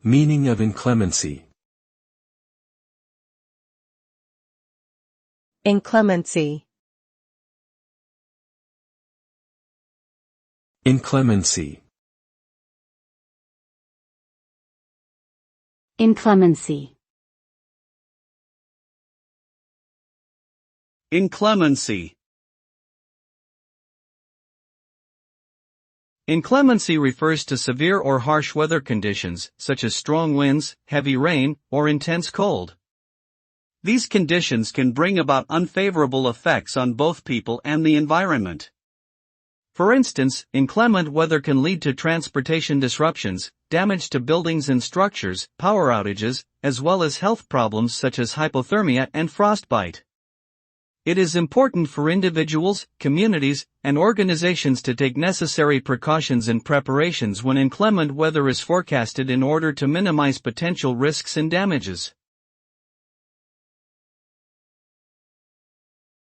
Meaning of inclemency. Inclemency. Inclemency. Inclemency. Inclemency. Inclemency refers to severe or harsh weather conditions, such as strong winds, heavy rain, or intense cold. These conditions can bring about unfavorable effects on both people and the environment. For instance, inclement weather can lead to transportation disruptions, damage to buildings and structures, power outages, as well as health problems such as hypothermia and frostbite. It is important for individuals, communities, and organizations to take necessary precautions and preparations when inclement weather is forecasted in order to minimize potential risks and damages.